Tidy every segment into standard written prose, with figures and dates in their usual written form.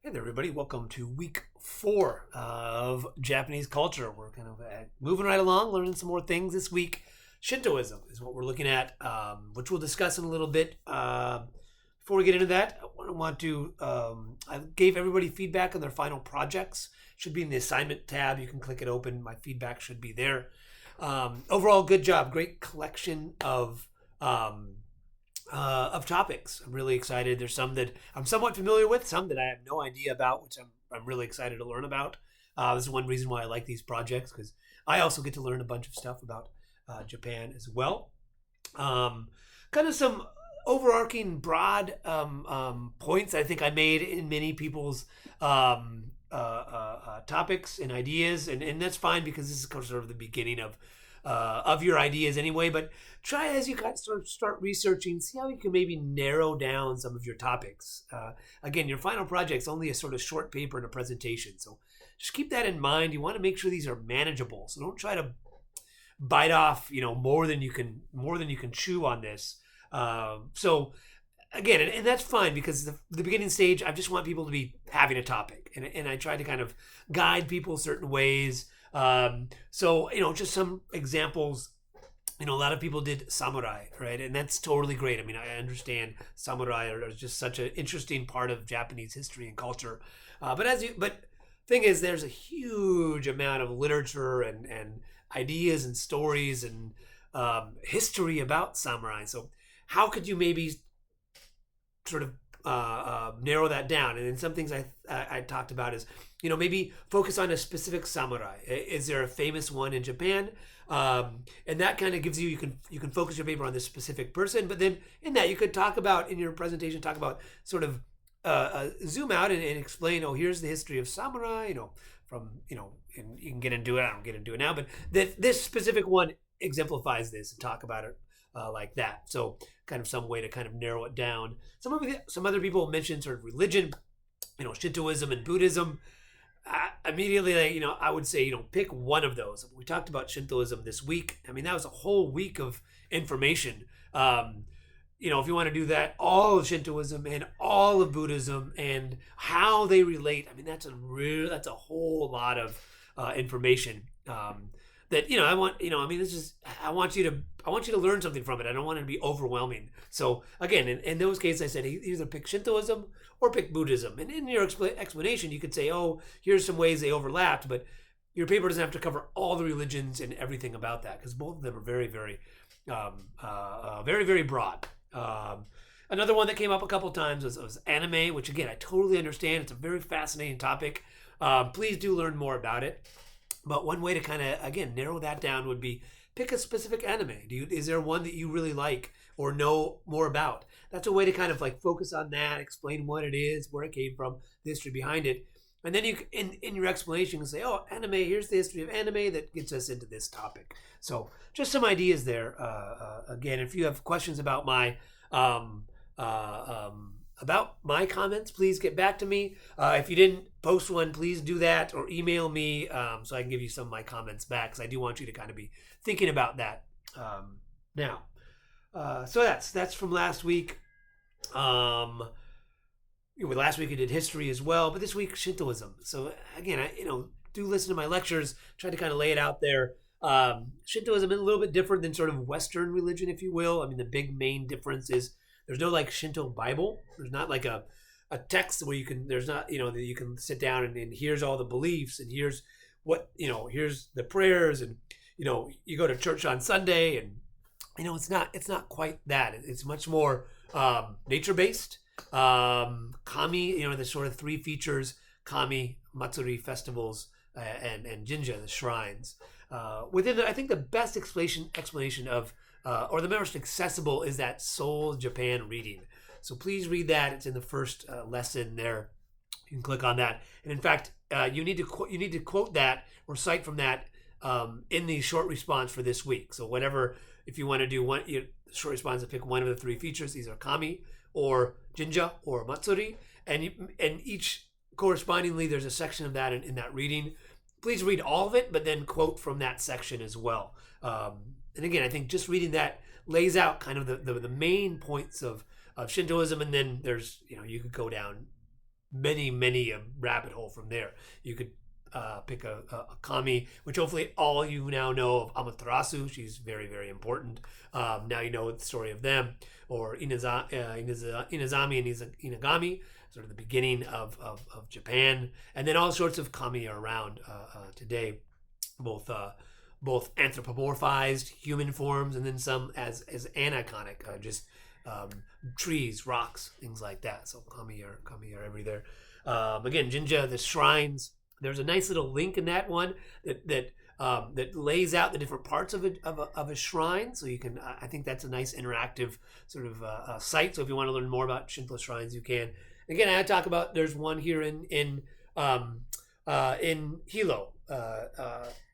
Hey there, everybody. Welcome to week 4 of Japanese culture. We're kind of moving right along, learning some more things this week. Shintoism is what we're looking at, which we'll discuss in a little bit. Before we get into that, I gave everybody feedback on their final projects. Should be in the assignment tab. You can click it open. My feedback should be there. Overall, good job. Great collection of topics. I'm really excited. There's some that I'm somewhat familiar with, some that I have no idea about, which I'm really excited to learn about. This is one reason why I like these projects, because I also get to learn a bunch of stuff about Japan as well. Kind of some overarching broad points I think I made in many people's topics and ideas, and that's fine because this is sort of the beginning of your ideas anyway. But try as you kind of start researching, see how you can maybe narrow down some of your topics. Again, your final project's only a sort of short paper and a presentation, so just keep that in mind. You want to make sure these are manageable, so don't try to bite off more than you can chew on this. So again, and that's fine, because the beginning stage, I just want people to be having a topic, and I try to kind of guide people certain ways. So just some examples. A lot of people did samurai, right? And that's totally great. I mean, I understand samurai are just such an interesting part of Japanese history and culture. But thing is, there's a huge amount of literature and ideas and stories and history about samurai. So how could you maybe sort of narrow that down? And then some things I talked about is, maybe focus on a specific samurai. Is there a famous one in Japan? And that kind of gives you can focus your paper on this specific person. But then in that, you could talk about, in your presentation, talk about sort of zoom out and explain, here's the history of samurai, and you can get into it. I don't get into it now, but this specific one exemplifies this, and talk about it like that. So kind of some way to kind of narrow it down. Some other people mentioned sort of religion, Shintoism and Buddhism. Immediately, I would say, pick one of those. We talked about Shintoism this week. I mean, that was a whole week of information. If you want to do that, all of Shintoism and all of Buddhism and how they relate, I mean, that's a whole lot of information. That I want you to learn something from it. I don't want it to be overwhelming. So again, in those cases, I said either pick Shintoism or pick Buddhism. And in your explanation, you could say, here's some ways they overlapped, but your paper doesn't have to cover all the religions and everything about that, because both of them are very, very, very, very broad. Another one that came up a couple times was anime, which again, I totally understand. It's a very fascinating topic. Please do learn more about it. But one way to kind of, again, narrow that down would be pick a specific anime. Is there one that you really like or know more about? That's a way to kind of like focus on that, explain what it is, where it came from, the history behind it. And then you, in your explanation, you can say, anime, here's the history of anime that gets us into this topic. So just some ideas there. Again, if you have questions about my comments, please get back to me. If you didn't post one, please do that, or email me so I can give you some of my comments back, because I do want you to kind of be thinking about that now. So that's from last week. Last week I did history as well, but this week Shintoism. So again, I do listen to my lectures, try to kind of lay it out there. Shintoism is a little bit different than sort of Western religion, if you will. I mean, the big main difference is there's no like Shinto Bible. There's not like a text where that you can sit down and here's all the beliefs, and here's what, here's the prayers, and, you go to church on Sunday, and, it's not quite that. It's much more nature based. Kami, the sort of three features: Kami, Matsuri, festivals, and Jinja, the shrines. I think the best explanation of or the most accessible is that Seoul, Japan reading. So please read that. It's in the first lesson there. You can click on that. And in fact, you need to quote that or cite from that in the short response for this week. So if you want to do one short response and pick one of the three features, these are Kami or Jinja or Matsuri, and each correspondingly, there's a section of that in that reading. Please read all of it, but then quote from that section as well. And again, I think just reading that lays out kind of the main points of Shintoism, and then there's you could go down many a rabbit hole from there. You could pick a kami, which hopefully all you now know of Amaterasu. She's very important. Now you know the story of them, or Inazami and Inagami, sort of the beginning of Japan, and then all sorts of kami are around today, both anthropomorphized human forms, and then some as aniconic, just trees, rocks, things like that. So kami are everywhere. Again, Jinja, the shrines. There's a nice little link in that one that lays out the different parts of a shrine. So you can, I think that's a nice interactive sort of site. So if you want to learn more about Shinto shrines, you can. Again, I talk about, there's one here in Hilo,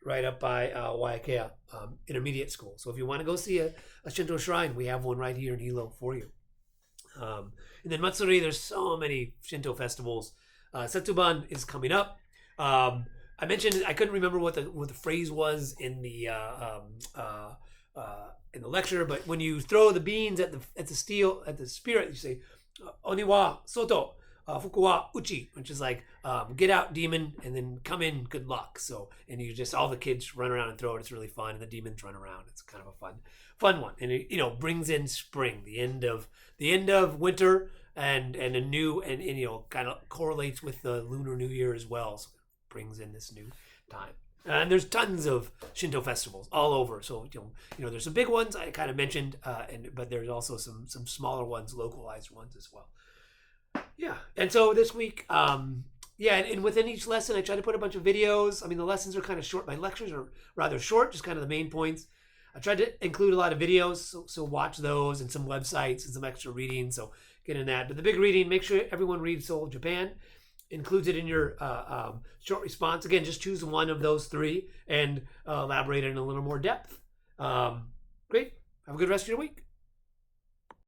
right up by Waiakea Intermediate School. So if you want to go see a Shinto shrine, we have one right here in Hilo for you. And then Matsuri, there's so many Shinto festivals. Setsuban is coming up. I mentioned, I couldn't remember what the phrase was in the lecture, but when you throw the beans at the spirit, you say Oni wa soto, fuku wa uchi, which is like get out, demon, and then come in, good luck. So, and you just, all the kids run around and throw it. It's really fun, and the demons run around. It's kind of a fun one, and it brings in spring, the end of winter, and a new, and kind of correlates with the Lunar New Year as well. So brings in this new time. And there's tons of Shinto festivals all over. So there's some big ones I kind of mentioned, but there's also some smaller ones, localized ones as well. Yeah. And so this week, and within each lesson, I try to put a bunch of videos. I mean, the lessons are kind of short. My lectures are rather short, just kind of the main points. I tried to include a lot of videos, so watch those, and some websites and some extra reading. So get in that. But the big reading, make sure everyone reads Soul of Japan. Includes it in your short response. Again, just choose one of those three and elaborate in a little more depth. Great. Have a good rest of your week.